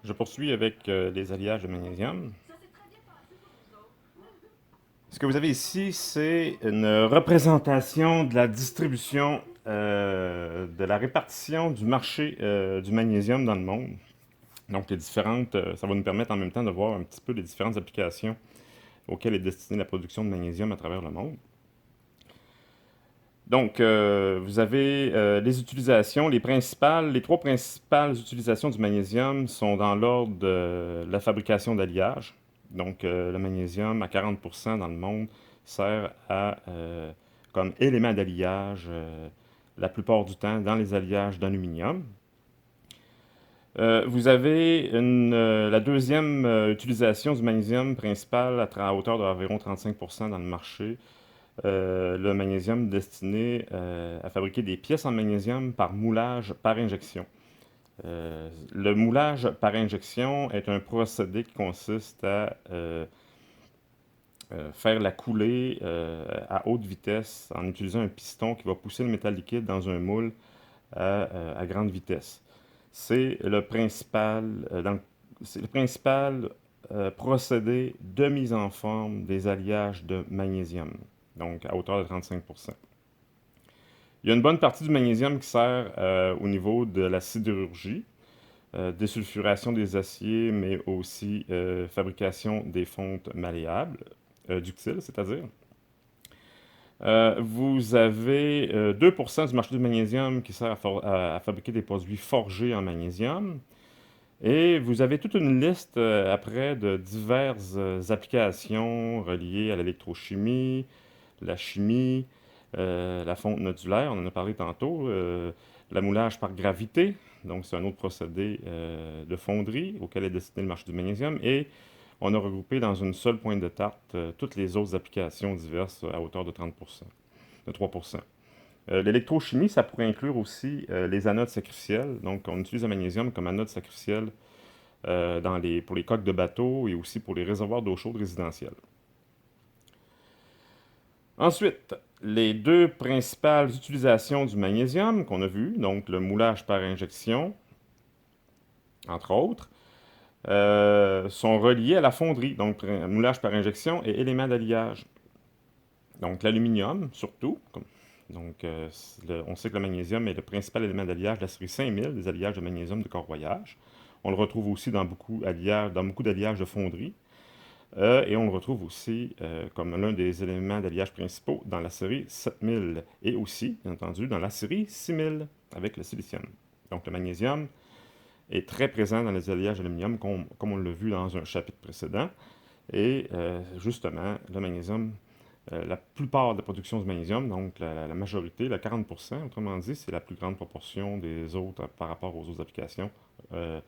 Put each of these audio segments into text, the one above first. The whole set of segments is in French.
Je poursuis avec les alliages de magnésium. Ce que vous avez ici, c'est une représentation de la distribution, de la répartition du marché du magnésium dans le monde. Donc, ça va nous permettre en même temps de voir un petit peu les différentes applications auxquelles est destinée la production de magnésium à travers le monde. Donc, vous avez les utilisations, les trois principales utilisations du magnésium sont dans l'ordre de la fabrication d'alliages. Donc, le magnésium à 40% dans le monde sert comme élément d'alliage la plupart du temps dans les alliages d'aluminium. Vous avez la deuxième utilisation du magnésium principal à hauteur d'environ 35% dans le marché, le magnésium destiné à fabriquer des pièces en magnésium par moulage par injection. Le moulage par injection est un procédé qui consiste à faire la coulée à haute vitesse en utilisant un piston qui va pousser le métal liquide dans un moule à grande vitesse. C'est le principal, procédé de mise en forme des alliages de magnésium, donc à hauteur de 35%. Il y a une bonne partie du magnésium qui sert au niveau de la sidérurgie, désulfuration des aciers, mais aussi fabrication des fontes malléables, ductiles, c'est-à-dire. Vous avez 2% du marché du magnésium qui sert à fabriquer des produits forgés en magnésium. Et vous avez toute une liste après de diverses applications reliées à l'électrochimie, la chimie, la fonte nodulaire, on en a parlé tantôt, l'amoulage par gravité, donc c'est un autre procédé de fonderie auquel est destiné le marché du magnésium, et on a regroupé dans une seule pointe de tarte toutes les autres applications diverses à hauteur de 30%, de 3%. L'électrochimie, ça pourrait inclure aussi les anodes sacrificielles. Donc, on utilise le magnésium comme anode sacrificielle pour les coques de bateaux et aussi pour les réservoirs d'eau chaude résidentielle. Ensuite, les deux principales utilisations du magnésium qu'on a vues, donc le moulage par injection, entre autres, sont reliées à la fonderie, donc moulage par injection et éléments d'alliage. Donc l'aluminium, surtout. Donc, on sait que le magnésium est le principal élément d'alliage de la série 5000, des alliages de magnésium de Corps-Voyage. On le retrouve aussi dans beaucoup d'alliages de fonderie. Et on le retrouve aussi comme l'un des éléments d'alliage principaux dans la série 7000 et aussi, bien entendu, dans la série 6000 avec le silicium. Donc le magnésium est très présent dans les alliages d'aluminium, comme on l'a vu dans un chapitre précédent. Et justement, le magnésium, la plupart de la production du magnésium, donc la majorité, la 40%, autrement dit, c'est la plus grande proportion des autres par rapport aux autres applications, euh,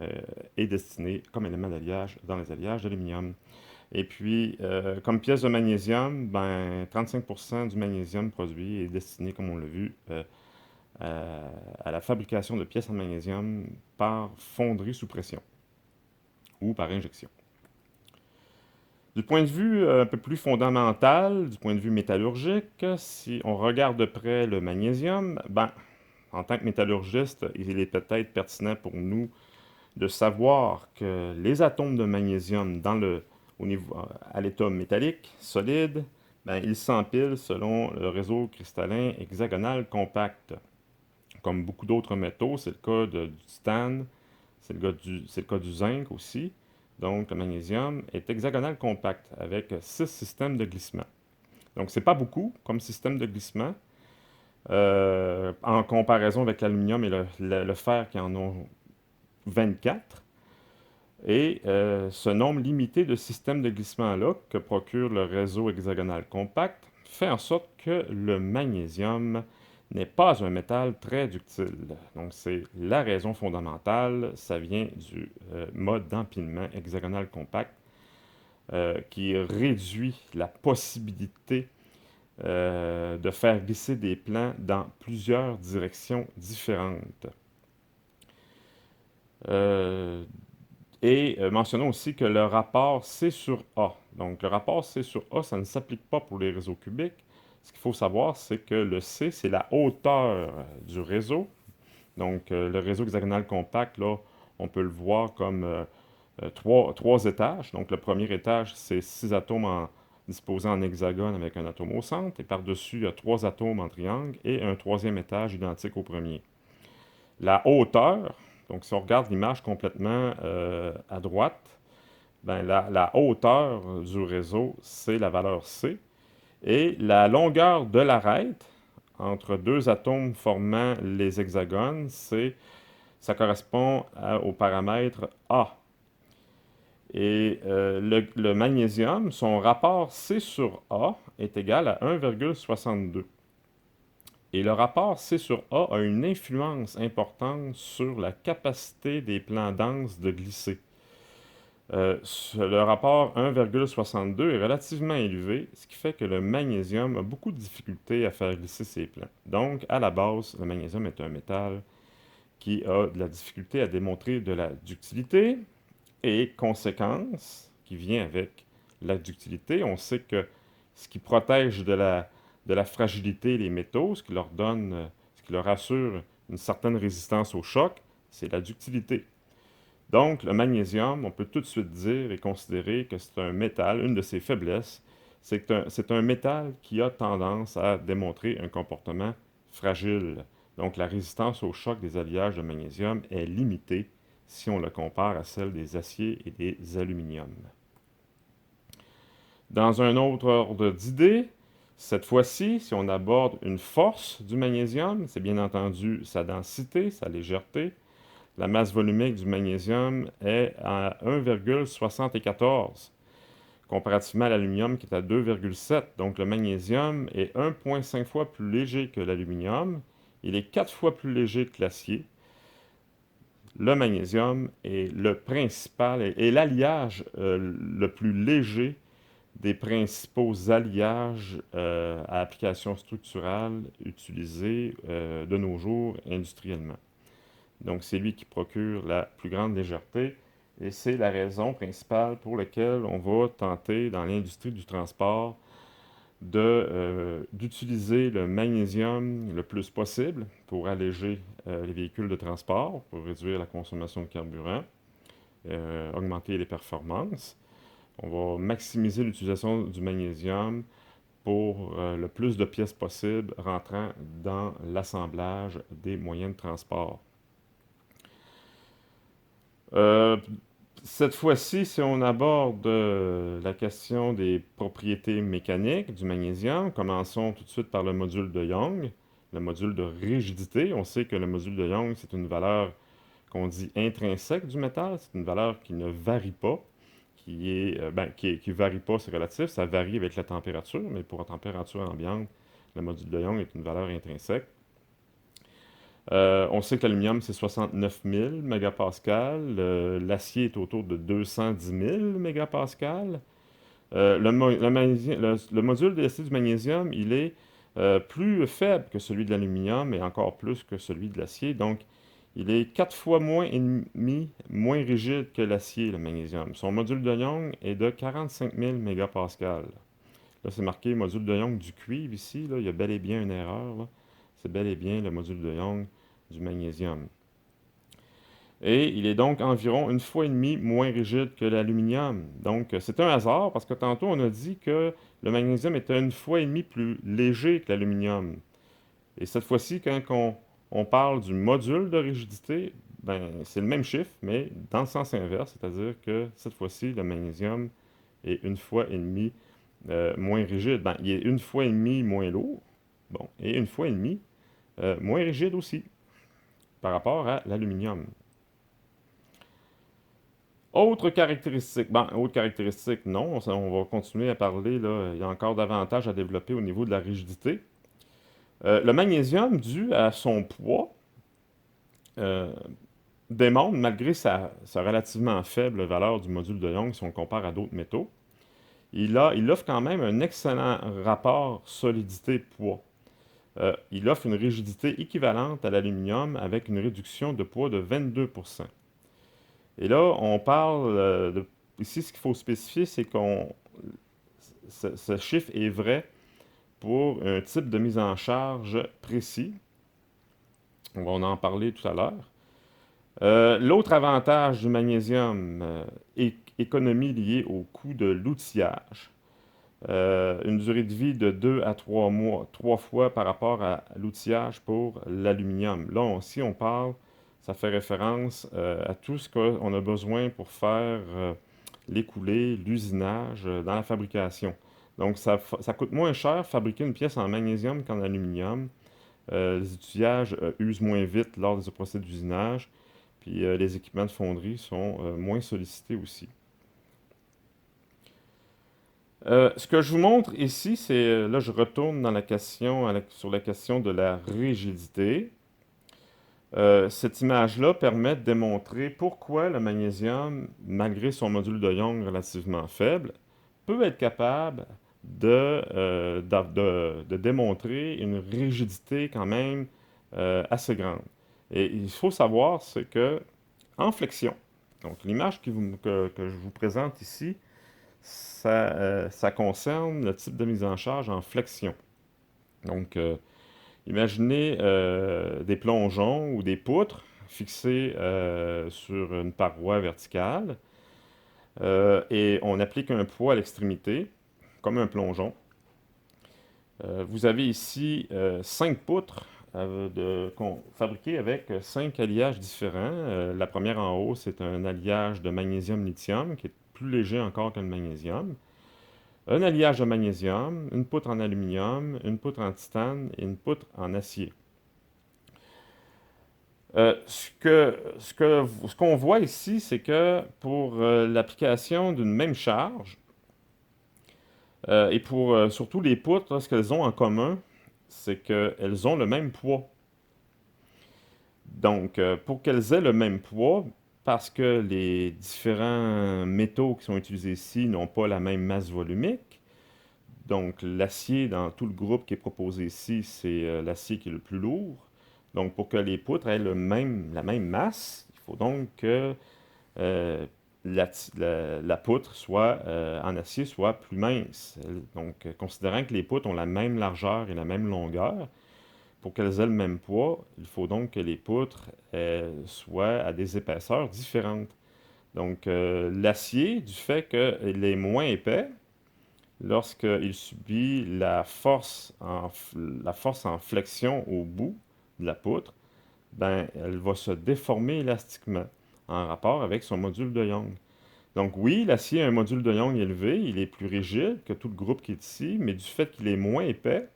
euh, est destinée comme élément d'alliage dans les alliages d'aluminium. Et puis, comme pièce de magnésium, ben, 35% du magnésium produit est destiné, comme on l'a vu, à la fabrication de pièces en magnésium par fonderie sous pression ou par injection. Du point de vue un peu plus fondamental, du point de vue métallurgique, si on regarde de près le magnésium, ben, en tant que métallurgiste, il est peut-être pertinent pour nous de savoir que les atomes de magnésium à l'état métallique, solide, ben, ils s'empilent selon le réseau cristallin hexagonal compact. Comme beaucoup d'autres métaux, c'est le cas du titane, c'est le cas du zinc aussi. Donc, le magnésium est hexagonal compact avec 6 systèmes de glissement. Donc, c'est pas beaucoup comme système de glissement en comparaison avec l'aluminium et le fer qui en ont 24. Et ce nombre limité de systèmes de glissement-là que procure le réseau hexagonal compact fait en sorte que le magnésium n'est pas un métal très ductile. Donc c'est la raison fondamentale, ça vient du mode d'empilement hexagonal compact qui réduit la possibilité de faire glisser des plans dans plusieurs directions différentes. Euh, Et mentionnons aussi que le rapport C sur A. Donc, le rapport C sur A, ça ne s'applique pas pour les réseaux cubiques. Ce qu'il faut savoir, c'est que le C, c'est la hauteur du réseau. Donc, le réseau hexagonal compact, là, on peut le voir comme trois étages. Donc le premier étage, c'est 6 atomes disposés en hexagone avec un atome au centre, et par-dessus, il y a 3 atomes en triangle et un troisième étage identique au premier. La hauteur, donc si on regarde l'image complètement à droite, ben, la hauteur du réseau, c'est la valeur C. Et la longueur de l'arête entre deux atomes formant les hexagones, ça correspond au paramètre A. Et le magnésium, son rapport C sur A est égal à 1,62. Et le rapport C sur A a une influence importante sur la capacité des plans denses de glisser. Le rapport 1,62 est relativement élevé, ce qui fait que le magnésium a beaucoup de difficultés à faire glisser ses plans. Donc, à la base, le magnésium est un métal qui a de la difficulté à démontrer de la ductilité, et conséquence qui vient avec la ductilité, on sait que ce qui protège de la fragilité les métaux, ce qui leur donne, ce qui leur assure une certaine résistance au choc, c'est la ductilité. Donc, le magnésium, on peut tout de suite dire et considérer que c'est un métal, une de ses faiblesses, c'est un métal qui a tendance à démontrer un comportement fragile. Donc, la résistance au choc des alliages de magnésium est limitée si on le compare à celle des aciers et des aluminiums. Dans un autre ordre d'idées, cette fois-ci, si on aborde une force du magnésium, c'est bien entendu sa densité, sa légèreté. La masse volumique du magnésium est à 1,74, comparativement à l'aluminium qui est à 2,7. Donc le magnésium est 1,5 fois plus léger que l'aluminium. Il est 4 fois plus léger que l'acier. Le magnésium est le principal et l'alliage le plus léger des principaux alliages à application structurale utilisés de nos jours industriellement. Donc, c'est lui qui procure la plus grande légèreté et c'est la raison principale pour laquelle on va tenter dans l'industrie du transport d'utiliser le magnésium le plus possible pour alléger les véhicules de transport, pour réduire la consommation de carburant, augmenter les performances. On va maximiser l'utilisation du magnésium pour le plus de pièces possibles rentrant dans l'assemblage des moyens de transport. Euh, Cette fois-ci, si on aborde la question des propriétés mécaniques du magnésium, commençons tout de suite par le module de Young, le module de rigidité. On sait que le module de Young, c'est une valeur qu'on dit intrinsèque du métal, c'est une valeur qui ne varie pas, qui varie pas, c'est relatif, ça varie avec la température, mais pour la température ambiante, le module de Young est une valeur intrinsèque. On sait que l'aluminium, c'est 69 000 mégapascales. L'acier est autour de 210 000 mégapascales. Le module de l'acier du magnésium, il est plus faible que celui de l'aluminium et encore plus que celui de l'acier. Donc, il est 4 fois moins et demi moins rigide que l'acier, le magnésium. Son module de Young est de 45 000 mégapascales. Là, c'est marqué module de Young du cuivre ici. Là, il y a bel et bien une erreur. Là. C'est bel et bien le module de Young du magnésium. Et il est donc environ une fois et demie moins rigide que l'aluminium. Donc, c'est un hasard parce que tantôt, on a dit que le magnésium était une fois et demie plus léger que l'aluminium. Et cette fois-ci, quand on parle du module de rigidité, ben, c'est le même chiffre, mais dans le sens inverse, c'est-à-dire que cette fois-ci, le magnésium est une fois et demie moins rigide. Ben, il est une fois et demie moins lourd, bon, et une fois et demie moins rigide aussi par rapport à l'aluminium. Autre caractéristique, autre caractéristique, non, on va continuer à parler, là, il y a encore davantage à développer au niveau de la rigidité. Le magnésium, dû à son poids, euh, démontre, malgré sa relativement faible valeur du module de Young si on compare à d'autres métaux, il offre quand même un excellent rapport solidité-poids. Il offre une rigidité équivalente à l'aluminium avec une réduction de poids de 22%. Et là, on parle ici, ce qu'il faut spécifier, c'est ce chiffre est vrai pour un type de mise en charge précis. On va en parler tout à l'heure. L'autre avantage du magnésium, économie liée au coût de l'outillage. Une durée de vie de 2 à 3 mois, 3 fois par rapport à l'outillage pour l'aluminium. Là aussi, on parle, ça fait référence à tout ce qu'on a besoin pour faire les coulées, l'usinage dans la fabrication. Donc, ça coûte moins cher fabriquer une pièce en magnésium qu'en aluminium. Les outillages usent moins vite lors des procès d'usinage, puis les équipements de fonderie sont moins sollicités aussi. Ce que je vous montre ici, c'est, là je retourne dans la question, sur la question de la rigidité. Cette image-là permet de démontrer pourquoi le magnésium, malgré son module de Young relativement faible, peut être capable de démontrer une rigidité quand même assez grande. Et il faut savoir, c'est que en flexion, donc l'image que je vous présente ici, ça concerne le type de mise en charge en flexion. Donc, imaginez des plongeons ou des poutres fixées sur une paroi verticale et on applique un poids à l'extrémité, comme un plongeon. Vous avez ici 5 poutres fabriquées avec 5 alliages différents. La première en haut, c'est un alliage de magnésium-lithium qui est plus léger encore que le magnésium. Un alliage de magnésium, une poutre en aluminium, une poutre en titane et une poutre en acier. Ce qu'on voit ici, c'est que pour l'application d'une même charge, et pour surtout les poutres, là, ce qu'elles ont en commun, c'est qu'elles ont le même poids. Donc, pour qu'elles aient le même poids, parce que les différents métaux qui sont utilisés ici n'ont pas la même masse volumique, donc l'acier dans tout le groupe qui est proposé ici, c'est l'acier qui est le plus lourd. Donc, pour que les poutres aient la même masse, il faut donc que euh, la poutre en acier soit plus mince. Donc, considérant que les poutres ont la même largeur et la même longueur, pour qu'elles aient le même poids, il faut donc que les poutres soient à des épaisseurs différentes. Donc, l'acier, du fait qu'il est moins épais, lorsqu'il subit la force en flexion au bout de la poutre, ben, elle va se déformer élastiquement en rapport avec son module de Young. Donc oui, l'acier a un module de Young élevé, il est plus rigide que tout le groupe qui est ici, mais du fait qu'il est moins épais,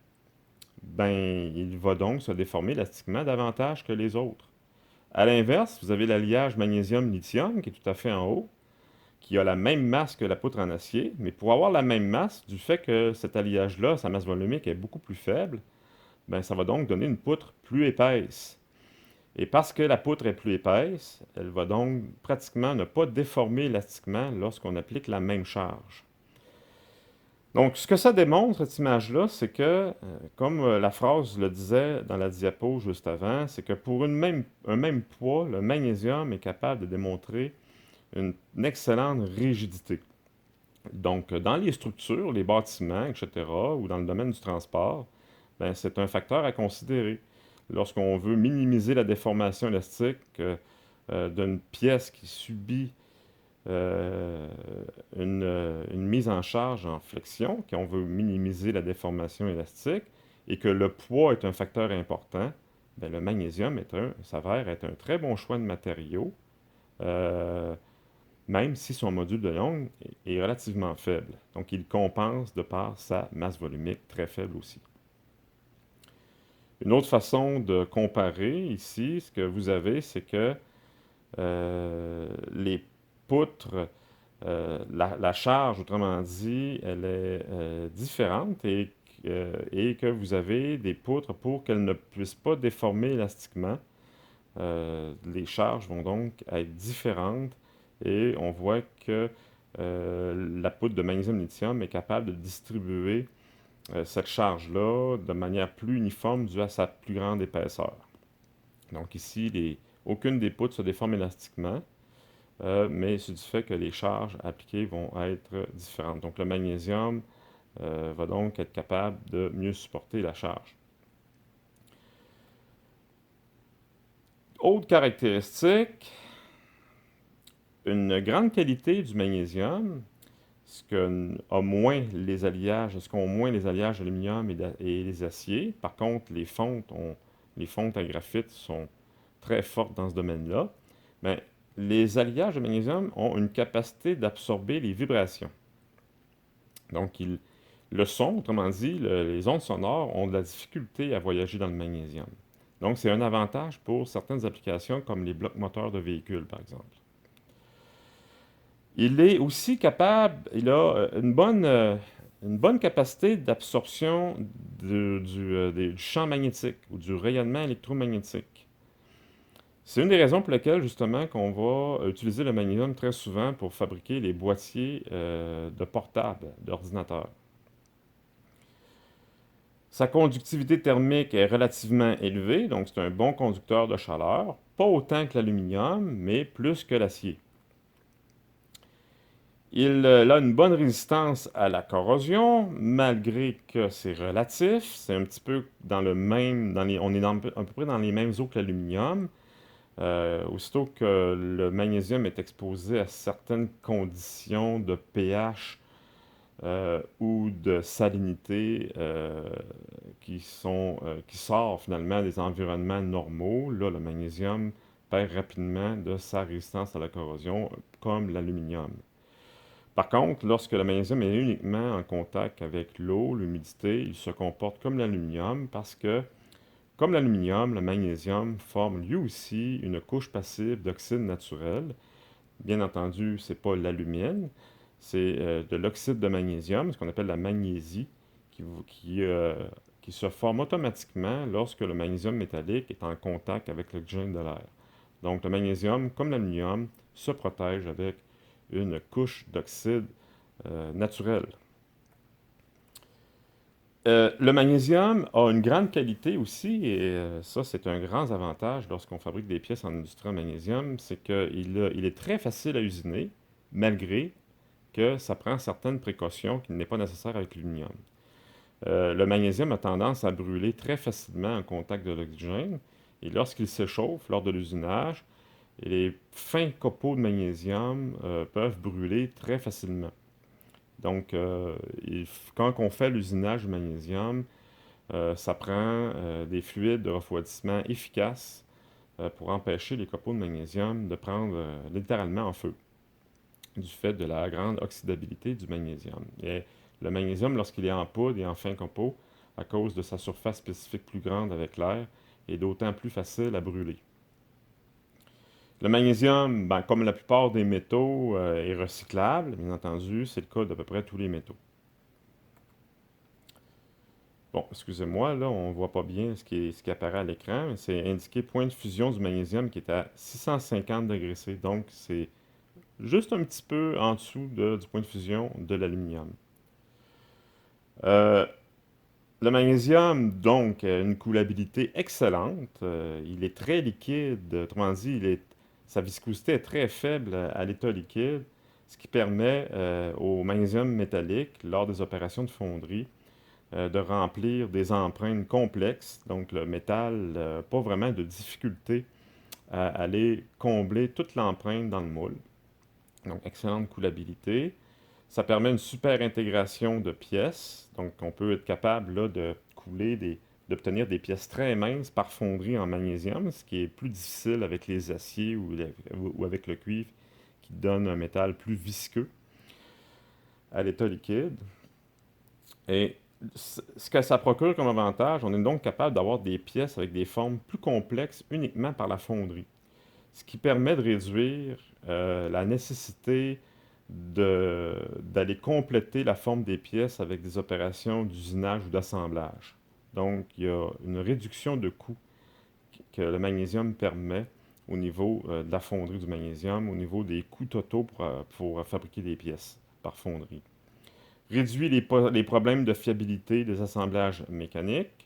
ben, il va donc se déformer élastiquement davantage que les autres. À l'inverse, vous avez l'alliage magnésium-lithium qui est tout à fait en haut, qui a la même masse que la poutre en acier, mais pour avoir la même masse, du fait que cet alliage-là, sa masse volumique est beaucoup plus faible, ben, ça va donc donner une poutre plus épaisse. Et parce que la poutre est plus épaisse, elle va donc pratiquement ne pas déformer élastiquement lorsqu'on applique la même charge. Donc, ce que ça démontre, cette image-là, c'est que, comme la phrase le disait dans la diapo juste avant, c'est que pour un même poids, le magnésium est capable de démontrer une excellente rigidité. Donc, dans les structures, les bâtiments, etc., ou dans le domaine du transport, ben, c'est un facteur à considérer. Lorsqu'on veut minimiser la déformation élastique d'une pièce qui subit euh, une mise en charge en flexion, qu'on veut minimiser la déformation élastique, et que le poids est un facteur important, ben, le magnésium s'avère être un très bon choix de matériau. Euh, même si son module de Young est relativement faible. Donc, il compense de par sa masse volumique très faible aussi. Une autre façon de comparer ici, ce que vous avez, c'est que les poutres, la charge, autrement dit, elle est différente et que vous avez des poutres pour qu'elles ne puissent pas déformer élastiquement. Les charges vont donc être différentes et on voit que la poudre de magnésium-lithium est capable de distribuer cette charge-là de manière plus uniforme due à sa plus grande épaisseur. Donc ici, aucune des poutres se déforme élastiquement, mais c'est du fait que les charges appliquées vont être différentes. Donc le magnésium va donc être capable de mieux supporter la charge. Autre caractéristique, une grande qualité du magnésium, ce qu'ont moins les alliages d'aluminium et les aciers. Par contre, les fontes à graphite sont très fortes dans ce domaine-là. Mais les alliages de magnésium ont une capacité d'absorber les vibrations. Donc, le son, autrement dit, les ondes sonores ont de la difficulté à voyager dans le magnésium. Donc, c'est un avantage pour certaines applications comme les blocs moteurs de véhicules, par exemple. Il est aussi capable, il a une bonne capacité d'absorption du champ magnétique ou du rayonnement électromagnétique. C'est une des raisons pour lesquelles, justement, qu'on va utiliser le magnésium très souvent pour fabriquer les boîtiers de portables, d'ordinateurs. Sa conductivité thermique est relativement élevée, donc c'est un bon conducteur de chaleur, pas autant que l'aluminium, mais plus que l'acier. Il a une bonne résistance à la corrosion, malgré que c'est relatif. C'est un petit peu dans le même, on est à peu près dans les mêmes eaux que l'aluminium. Aussitôt que le magnésium est exposé à certaines conditions de pH ou de salinité qui sortent finalement des environnements normaux, là, le magnésium perd rapidement de sa résistance à la corrosion, comme l'aluminium. Par contre, lorsque le magnésium est uniquement en contact avec l'eau, l'humidité, il se comporte comme l'aluminium parce que, comme l'aluminium, le magnésium forme lui aussi une couche passive d'oxyde naturel. Bien entendu, ce n'est pas l'alumine, c'est de l'oxyde de magnésium, ce qu'on appelle la magnésie, qui se forme automatiquement lorsque le magnésium métallique est en contact avec l'oxygène de l'air. Donc le magnésium, comme l'aluminium, se protège avec une couche d'oxyde naturel. Le magnésium a une grande qualité aussi, et ça c'est un grand avantage lorsqu'on fabrique des pièces en industrie en magnésium, c'est qu'il est très facile à usiner, malgré que ça prend certaines précautions qui n'est pas nécessaire avec l'aluminium. Le magnésium a tendance à brûler très facilement en contact de l'oxygène, et lorsqu'il s'échauffe lors de l'usinage, les fins copeaux de magnésium peuvent brûler très facilement. Donc, quand on fait l'usinage du magnésium, ça prend des fluides de refroidissement efficaces pour empêcher les copeaux de magnésium de prendre littéralement en feu, du fait de la grande oxydabilité du magnésium. Et le magnésium, lorsqu'il est en poudre et en fin copeaux, à cause de sa surface spécifique plus grande avec l'air, est d'autant plus facile à brûler. Le magnésium, ben, comme la plupart des métaux, est recyclable, bien entendu, c'est le cas d'à peu près tous les métaux. Bon, excusez-moi, là, on ne voit pas bien ce qui apparaît à l'écran, mais c'est indiqué point de fusion du magnésium qui est à 650 degrés C, donc c'est juste un petit peu en dessous du point de fusion de l'aluminium. Euh, le magnésium, donc, a une coulabilité excellente. Il est très liquide, autrement dit, sa viscosité est très faible à l'état liquide, ce qui permet au magnésium métallique, lors des opérations de fonderie, de remplir des empreintes complexes. Donc le métal n'a pas vraiment de difficulté à aller combler toute l'empreinte dans le moule. Donc excellente coulabilité. Ça permet une super intégration de pièces. Donc on peut être capable là, d'obtenir des pièces très minces par fonderie en magnésium, ce qui est plus difficile avec les aciers ou avec le cuivre qui donne un métal plus visqueux à l'état liquide. Et ce que ça procure comme avantage, on est donc capable d'avoir des pièces avec des formes plus complexes uniquement par la fonderie, ce qui permet de réduire la nécessité d'aller compléter la forme des pièces avec des opérations d'usinage ou d'assemblage. Donc, il y a une réduction de coûts que le magnésium permet au niveau de la fonderie du magnésium, au niveau des coûts totaux pour fabriquer des pièces par fonderie. Réduit les problèmes de fiabilité des assemblages mécaniques.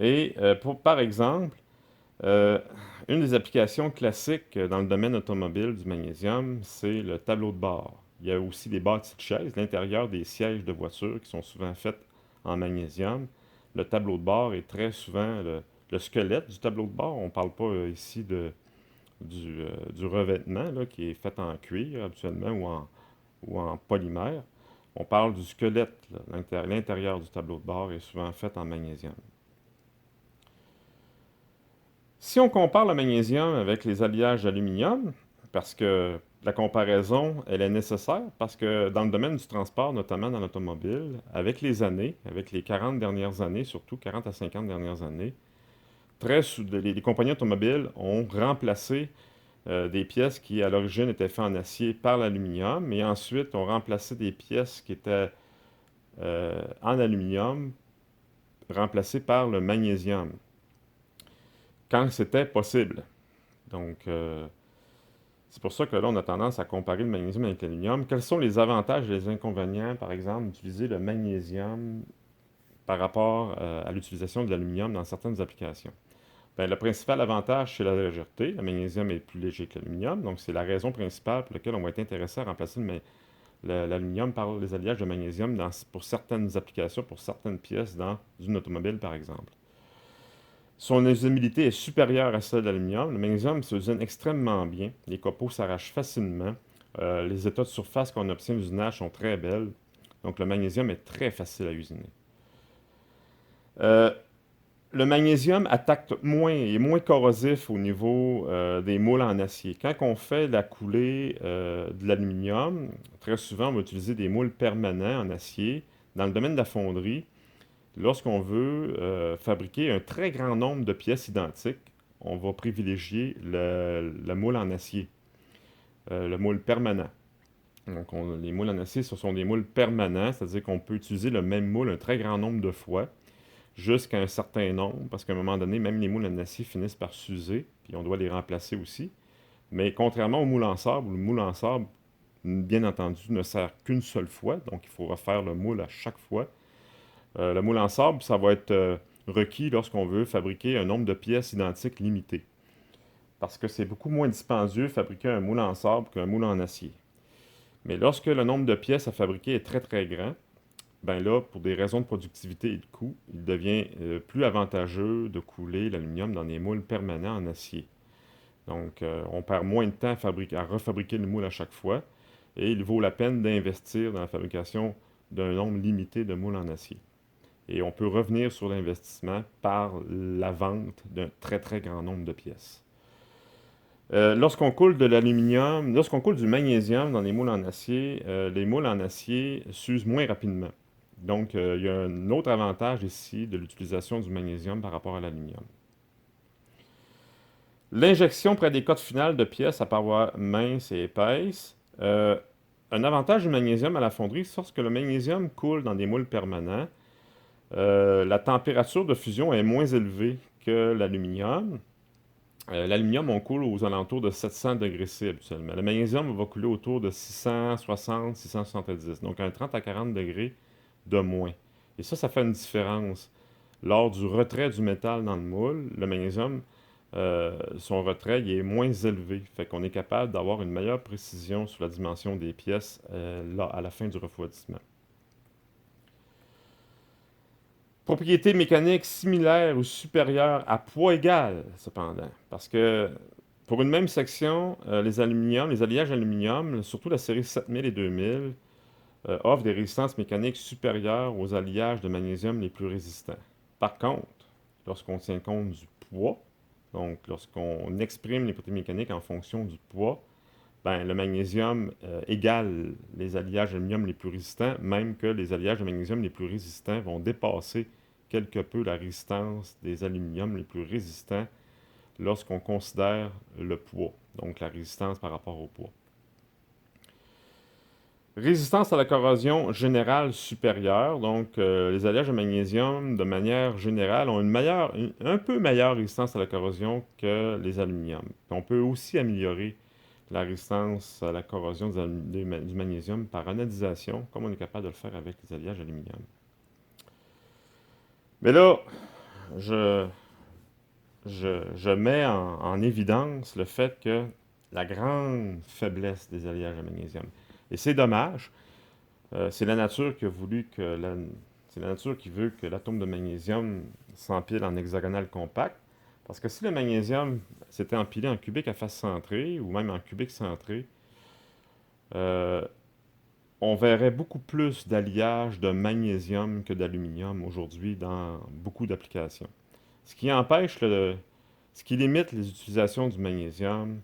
Et par exemple, une des applications classiques dans le domaine automobile du magnésium, c'est le tableau de bord. Il y a aussi des bâtis de chaises, l'intérieur des sièges de voiture qui sont souvent faits en magnésium. Le tableau de bord est très souvent le squelette du tableau de bord. On ne parle pas ici du revêtement là, qui est fait en cuir habituellement ou en polymère. On parle du squelette. L'intérieur du tableau de bord est souvent fait en magnésium. Si on compare le magnésium avec les alliages d'aluminium, parce que la comparaison, elle est nécessaire, parce que dans le domaine du transport, notamment dans l'automobile, avec les années, avec les 40 dernières années, surtout 40 à 50 dernières années, les compagnies automobiles ont remplacé des pièces qui, à l'origine, étaient faites en acier par l'aluminium, et ensuite ont remplacé des pièces qui étaient en aluminium, remplacées par le magnésium, quand c'était possible. Donc, c'est pour ça que là, on a tendance à comparer le magnésium avec l'aluminium. Quels sont les avantages et les inconvénients, par exemple, d'utiliser le magnésium par rapport à l'utilisation de l'aluminium dans certaines applications? Bien, le principal avantage, c'est la légèreté. Le magnésium est plus léger que l'aluminium, donc c'est la raison principale pour laquelle on va être intéressé à remplacer l'aluminium par les alliages de magnésium pour certaines applications, pour certaines pièces dans une automobile, par exemple. Son usabilité est supérieure à celle de l'aluminium. Le magnésium s'usine extrêmement bien. Les copeaux s'arrachent facilement. Les états de surface qu'on obtient à l'usinage sont très belles. Donc le magnésium est très facile à usiner. Euh, le magnésium attaque moins, est moins corrosif au niveau des moules en acier. Quand on fait la coulée de l'aluminium, très souvent on va utiliser des moules permanents en acier. Dans le domaine de la fonderie, lorsqu'on veut fabriquer un très grand nombre de pièces identiques, on va privilégier le moule en acier, le moule permanent. Donc, les moules en acier, ce sont des moules permanents, c'est-à-dire qu'on peut utiliser le même moule un très grand nombre de fois, jusqu'à un certain nombre, parce qu'à un moment donné, même les moules en acier finissent par s'user, puis on doit les remplacer aussi. Mais contrairement au moule en sable, le moule en sable, bien entendu, ne sert qu'une seule fois, donc il faut refaire le moule à chaque fois. Le moule en sable, ça va être requis lorsqu'on veut fabriquer un nombre de pièces identiques limité. Parce que c'est beaucoup moins dispendieux de fabriquer un moule en sable qu'un moule en acier. Mais lorsque le nombre de pièces à fabriquer est très très grand, ben là, pour des raisons de productivité et de coût, il devient plus avantageux de couler l'aluminium dans des moules permanents en acier. Donc, on perd moins de temps à refabriquer le moule à chaque fois, et il vaut la peine d'investir dans la fabrication d'un nombre limité de moules en acier. Et on peut revenir sur l'investissement par la vente d'un très très grand nombre de pièces. Lorsqu'on coule de l'aluminium, lorsqu'on coule du magnésium dans les moules en acier, les moules en acier s'usent moins rapidement. Donc, il y a un autre avantage ici de l'utilisation du magnésium par rapport à l'aluminium. L'injection près des cotes finales de pièces à parois minces et épaisses. Un avantage du magnésium à la fonderie, c'est lorsque le magnésium coule dans des moules permanents, la température de fusion est moins élevée que l'aluminium. L'aluminium, on coule aux alentours de 700 degrés C habituellement. Le magnésium va couler autour de 660, 670, donc un 30 à 40 degrés de moins. Et ça fait une différence. Lors du retrait du métal dans le moule, le magnésium, son retrait il est moins élevé. Fait qu'on est capable d'avoir une meilleure précision sur la dimension des pièces là, à la fin du refroidissement. Propriété mécanique similaire ou supérieure à poids égal, cependant. Parce que pour une même section, les alliages aluminium, surtout la série 7000 et 2000, offrent des résistances mécaniques supérieures aux alliages de magnésium les plus résistants. Par contre, lorsqu'on tient compte du poids, donc lorsqu'on exprime les propriétés mécaniques en fonction du poids, ben, le magnésium égale les alliages d'aluminium les plus résistants, même que les alliages de magnésium les plus résistants vont dépasser quelque peu la résistance des aluminiums les plus résistants lorsqu'on considère le poids, donc la résistance par rapport au poids. Résistance à la corrosion générale supérieure, donc les alliages de magnésium, de manière générale, ont un peu meilleure résistance à la corrosion que les aluminiums. On peut aussi améliorer la résistance à la corrosion du magnésium par anodisation, comme on est capable de le faire avec les alliages d'aluminium. Mais là, je, je mets en évidence le fait que la grande faiblesse des alliages de magnésium. Et c'est dommage. C'est la nature qui a voulu que C'est la nature qui veut que l'atome de magnésium s'empile en hexagonal compact. Parce que si le magnésium s'était empilé en cubique à face centrée, ou même en cubique centré, euh, on verrait beaucoup plus d'alliage de magnésium que d'aluminium aujourd'hui dans beaucoup d'applications. Ce qui empêche ce qui limite les utilisations du magnésium,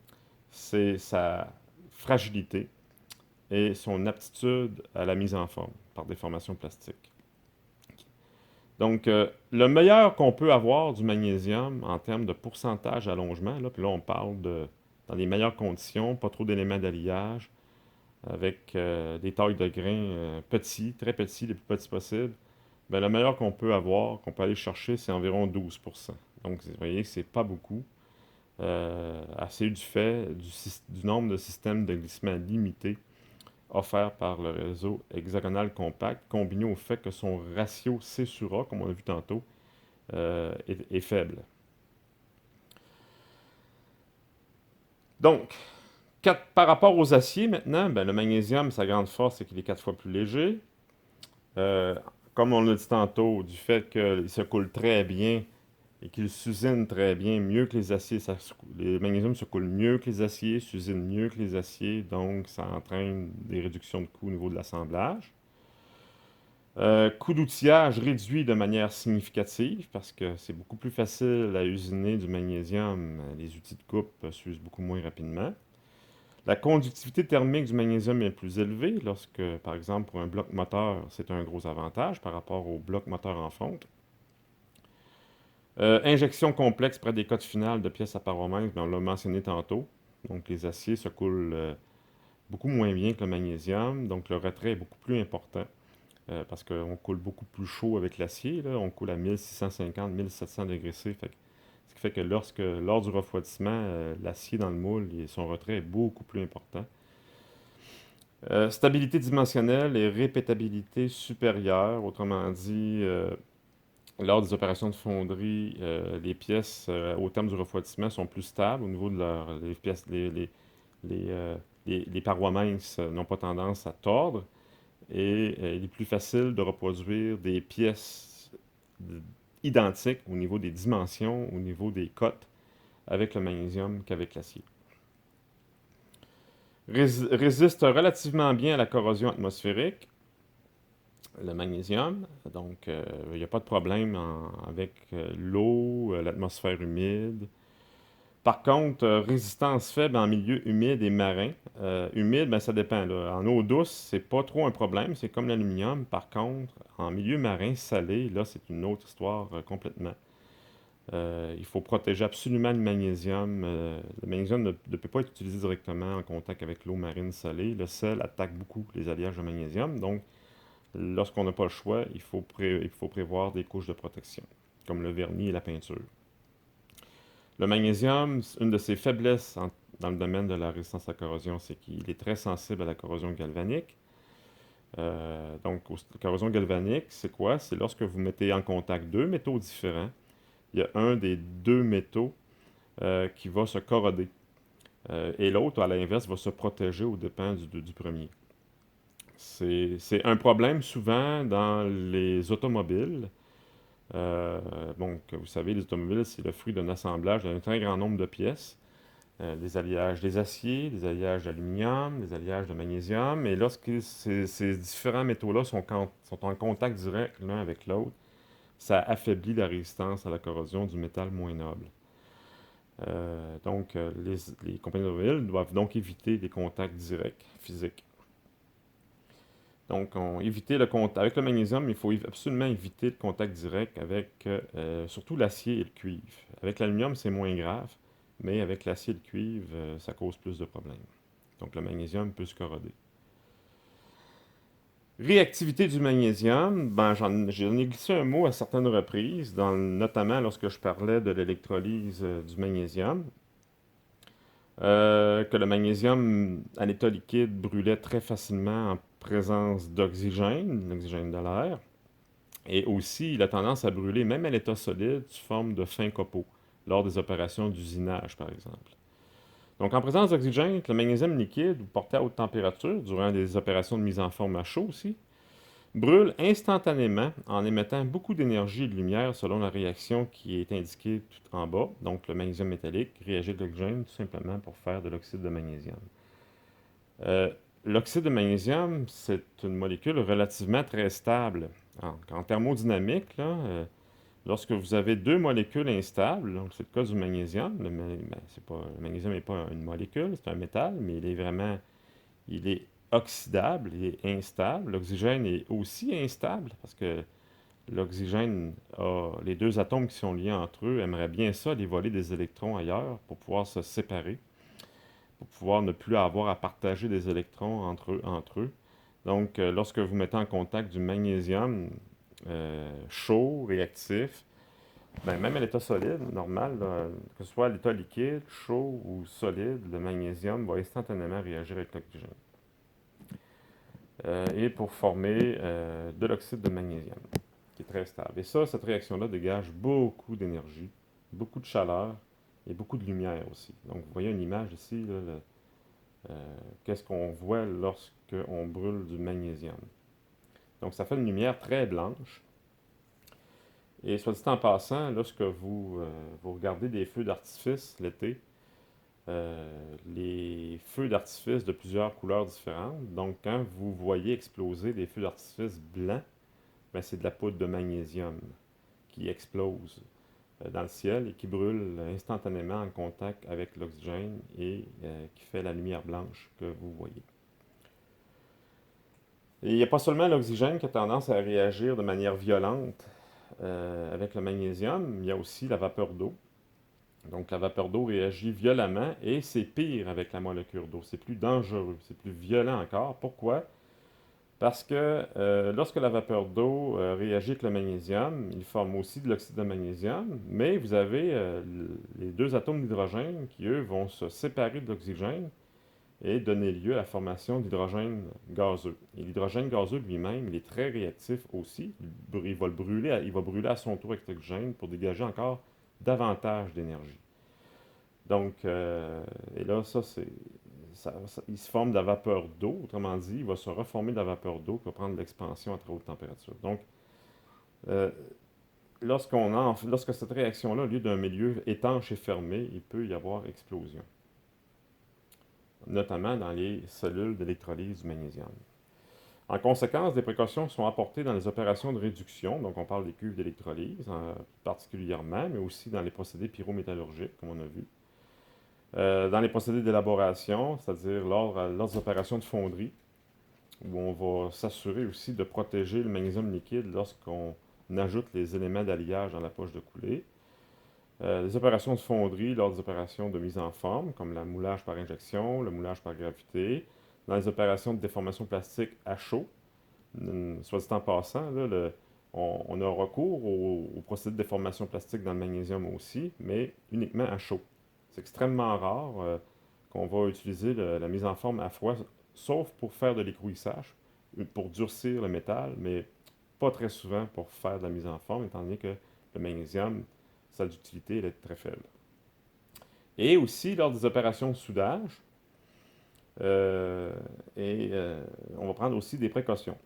c'est sa fragilité et son aptitude à la mise en forme par déformation plastique. Donc, le meilleur qu'on peut avoir du magnésium en termes de pourcentage d'allongement, là, puis là on parle dans les meilleures conditions, pas trop d'éléments d'alliage, avec des tailles de grains petits, très petits, les plus petits possibles, ben, le meilleur qu'on peut avoir, qu'on peut aller chercher, c'est environ 12%. Donc, vous voyez, c'est pas beaucoup. Assez du fait du nombre de systèmes de glissement limités offerts par le réseau hexagonal compact, combiné au fait que son ratio C sur A, comme on a vu tantôt, est faible. Donc, par rapport aux aciers maintenant, ben, le magnésium, sa grande force, c'est qu'il est 4 fois plus léger. Euh, Comme on l'a dit tantôt, du fait qu'il se coule très bien et qu'il s'usine très bien, mieux que les aciers, les magnésiums se coulent mieux que les aciers, s'usinent mieux que les aciers, donc ça entraîne des réductions de coûts au niveau de l'assemblage. Coût d'outillage réduit de manière significative parce que c'est beaucoup plus facile à usiner du magnésium. Les outils de coupe s'usent beaucoup moins rapidement. La conductivité thermique du magnésium est plus élevée lorsque, par exemple, pour un bloc moteur, c'est un gros avantage par rapport au bloc moteur en fonte. Injection complexe près des cotes finales de pièces à parois minces, on l'a mentionné tantôt. Donc les aciers se coulent beaucoup moins bien que le magnésium, donc le retrait est beaucoup plus important parce qu'on coule beaucoup plus chaud avec l'acier. On coule à 1650-1700 degrés C. Ce qui fait que lors du refroidissement, l'acier dans le moule, son retrait est beaucoup plus important. Stabilité dimensionnelle et répétabilité supérieure, autrement dit, lors des opérations de fonderie, les pièces au terme du refroidissement sont plus stables au niveau de les pièces, les, euh, les parois minces n'ont pas tendance à tordre et il est plus facile de reproduire des pièces identiques au niveau des dimensions, au niveau des cotes avec le magnésium qu'avec l'acier. Résiste relativement bien à la corrosion atmosphérique, le magnésium. Donc, il n'y a pas de problème avec l'eau, l'atmosphère humide. Par contre, résistance faible en milieu humide et marin. Humide, ben, ça dépend, là. En eau douce, c'est pas trop un problème. C'est comme l'aluminium. Par contre, en milieu marin salé, là, c'est une autre histoire complètement. Il faut protéger absolument le magnésium. Le magnésium ne peut pas être utilisé directement en contact avec l'eau marine salée. Le sel attaque beaucoup les alliages de magnésium. Donc, lorsqu'on n'a pas le choix, il faut prévoir des couches de protection, comme le vernis et la peinture. Le magnésium, une de ses faiblesses dans le domaine de la résistance à la corrosion, c'est qu'il est très sensible à la corrosion galvanique. Donc, la corrosion galvanique, c'est quoi? C'est lorsque vous mettez en contact deux métaux différents, il y a un des deux métaux qui va se corroder. Et l'autre, à l'inverse, va se protéger aux dépens du premier. C'est un problème souvent dans les automobiles. Donc, vous savez, les automobiles, c'est le fruit d'un assemblage d'un très grand nombre de pièces. Des alliages des aciers, des alliages d'aluminium, des alliages de magnésium. Et lorsque ces différents métaux-là sont en contact direct l'un avec l'autre, ça affaiblit la résistance à la corrosion du métal moins noble. Donc, les compagnies automobiles doivent donc éviter les contacts directs physiques. Donc, avec le magnésium, il faut absolument éviter le contact direct avec surtout l'acier et le cuivre. Avec l'aluminium, c'est moins grave, mais avec l'acier et le cuivre, ça cause plus de problèmes. Donc, le magnésium peut se corroder. Réactivité du magnésium, ben, j'en ai glissé un mot à certaines reprises, notamment lorsque je parlais de l'électrolyse du magnésium. Que le magnésium à l'état liquide brûlait très facilement en présence d'oxygène, l'oxygène de l'air. Et aussi, il a tendance à brûler, même à l'état solide, sous forme de fins copeaux, lors des opérations d'usinage, par exemple. Donc, en présence d'oxygène, le magnésium liquide, porté à haute température, durant des opérations de mise en forme à chaud aussi, brûle instantanément en émettant beaucoup d'énergie et de lumière selon la réaction qui est indiquée tout en bas. Donc le magnésium métallique réagit avec l'oxygène tout simplement pour faire de l'oxyde de magnésium. Euh, L'oxyde de magnésium, c'est une molécule relativement très stable. En thermodynamique, là, lorsque vous avez deux molécules instables, donc c'est le cas du magnésium, le magnésium n'est pas une molécule, c'est un métal, mais il est oxydable, il est instable. L'oxygène est aussi instable parce que l'oxygène les deux atomes qui sont liés entre eux aimeraient bien ça, aller voler des électrons ailleurs pour pouvoir se séparer, pour pouvoir ne plus avoir à partager des électrons entre eux. Donc, lorsque vous mettez en contact du magnésium chaud, réactif, ben, même à l'état solide, normal, là, que ce soit à l'état liquide, chaud ou solide, le magnésium va instantanément réagir avec l'oxygène. Et pour former de l'oxyde de magnésium, qui est très stable. Et ça, cette réaction-là dégage beaucoup d'énergie, beaucoup de chaleur et beaucoup de lumière aussi. Donc, vous voyez une image ici, là, qu'est-ce qu'on voit lorsqu'on brûle du magnésium. Donc, ça fait une lumière très blanche. Et soit dit en passant, lorsque vous regardez des feux d'artifice l'été, les feux d'artifice de plusieurs couleurs différentes, donc quand vous voyez exploser des feux d'artifice blancs, ben, c'est de la poudre de magnésium qui explose dans le ciel et qui brûle instantanément en contact avec l'oxygène et qui fait la lumière blanche que vous voyez. Et il n'y a pas seulement l'oxygène qui a tendance à réagir de manière violente avec le magnésium, il y a aussi la vapeur d'eau. Donc la vapeur d'eau réagit violemment et c'est pire avec la molécule d'eau. C'est plus dangereux, c'est plus violent encore. Pourquoi? Parce que lorsque la vapeur d'eau réagit avec le magnésium, il forme aussi de l'oxyde de magnésium, mais vous avez les deux atomes d'hydrogène qui, eux, vont se séparer de l'oxygène et donner lieu à la formation d'hydrogène gazeux. Et l'hydrogène gazeux lui-même, il est très réactif aussi. Il va brûler à son tour avec l'oxygène pour dégager encore davantage d'énergie. Donc, et là, il se forme de la vapeur d'eau, autrement dit, il va se reformer de la vapeur d'eau qui va prendre l'expansion à très haute température. Donc, euh, lorsque cette réaction-là a lieu d'un milieu étanche et fermé, il peut y avoir explosion, notamment dans les cellules d'électrolyse du magnésium. En conséquence, des précautions sont apportées dans les opérations de réduction, donc on parle des cuves d'électrolyse particulièrement, mais aussi dans les procédés pyrométallurgiques, comme on a vu. Dans les procédés d'élaboration, c'est-à-dire lors des opérations de fonderie, où on va s'assurer aussi de protéger le magnésium liquide lorsqu'on ajoute les éléments d'alliage dans la poche de coulée. Les opérations de fonderie lors des opérations de mise en forme, comme le moulage par injection, le moulage par gravité, dans les opérations de déformation plastique à chaud, soit dit en passant, là, on a recours au procédé de déformation plastique dans le magnésium aussi, mais uniquement à chaud. C'est extrêmement rare qu'on va utiliser la mise en forme à froid, sauf pour faire de l'écrouissage, pour durcir le métal, mais pas très souvent pour faire de la mise en forme, étant donné que le magnésium, sa utilité, elle est très faible. Et aussi, lors des opérations de soudage, euh, on va prendre aussi des précautions.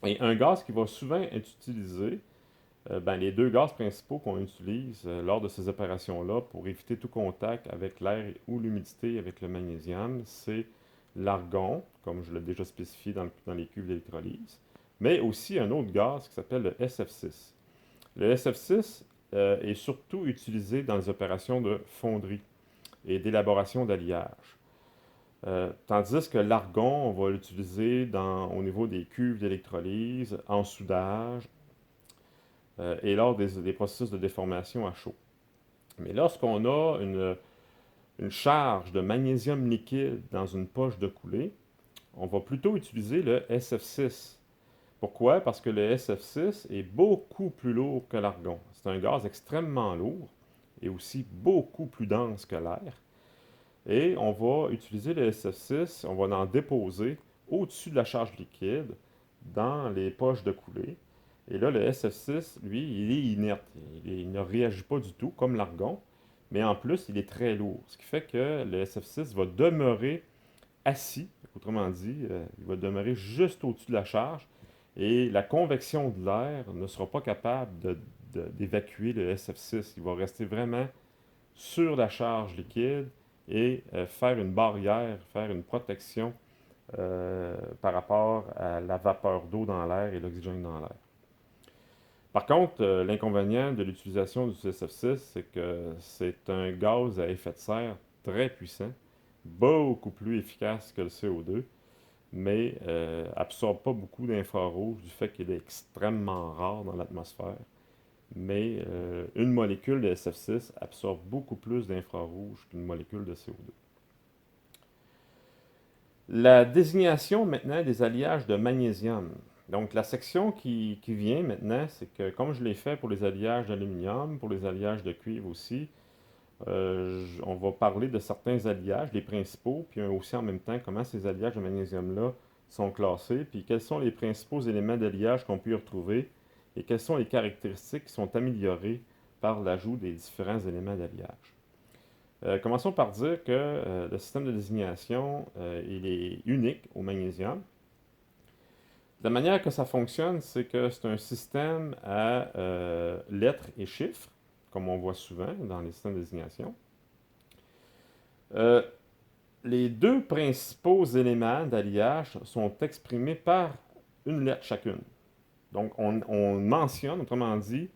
Et un gaz qui va souvent être utilisé, ben, les deux gaz principaux qu'on utilise lors de ces opérations-là pour éviter tout contact avec l'air ou l'humidité avec le magnésium, c'est l'argon, comme je l'ai déjà spécifié dans les cuves d'électrolyse, mais aussi un autre gaz qui s'appelle le SF6. Le SF6 est surtout utilisé dans les opérations de fonderie et d'élaboration d'alliage. Tandis que l'argon, on va l'utiliser au niveau des cuves d'électrolyse, en soudage et lors des processus de déformation à chaud. Mais lorsqu'on a une charge de magnésium liquide dans une poche de coulée, on va plutôt utiliser le SF6. Pourquoi? Parce que le SF6 est beaucoup plus lourd que l'argon. C'est un gaz extrêmement lourd et aussi beaucoup plus dense que l'air. Et on va utiliser le SF6, on va en déposer au-dessus de la charge liquide dans les poches de coulée. Et là, le SF6, lui, il est inerte. Il ne réagit pas du tout comme l'argon, mais en plus, il est très lourd. Ce qui fait que le SF6 va demeurer assis, autrement dit, il va demeurer juste au-dessus de la charge Et la convection de l'air ne sera pas capable d'évacuer le SF6. Il va rester vraiment sur la charge liquide et faire une barrière, faire une protection par rapport à la vapeur d'eau dans l'air et l'oxygène dans l'air. Par contre, l'inconvénient de l'utilisation du SF6, c'est que c'est un gaz à effet de serre très puissant, beaucoup plus efficace que le CO2, mais absorbe pas beaucoup d'infrarouge du fait qu'il est extrêmement rare dans l'atmosphère. Mais une molécule de SF6 absorbe beaucoup plus d'infrarouge qu'une molécule de CO2. La désignation maintenant des alliages de magnésium. Donc la section qui vient maintenant, c'est que comme je l'ai fait pour les alliages d'aluminium, pour les alliages de cuivre aussi, on va parler de certains alliages, les principaux, puis aussi en même temps comment ces alliages de magnésium-là sont classés, puis quels sont les principaux éléments d'alliage qu'on peut y retrouver, et quelles sont les caractéristiques qui sont améliorées par l'ajout des différents éléments d'alliage. Commençons par dire que le système de désignation, il est unique au magnésium. La manière que ça fonctionne, c'est que c'est un système à lettres et chiffres, comme on voit souvent dans les systèmes de désignation. Euh, les deux principaux éléments d'alliage sont exprimés par une lettre chacune. Donc, on mentionne, autrement dit,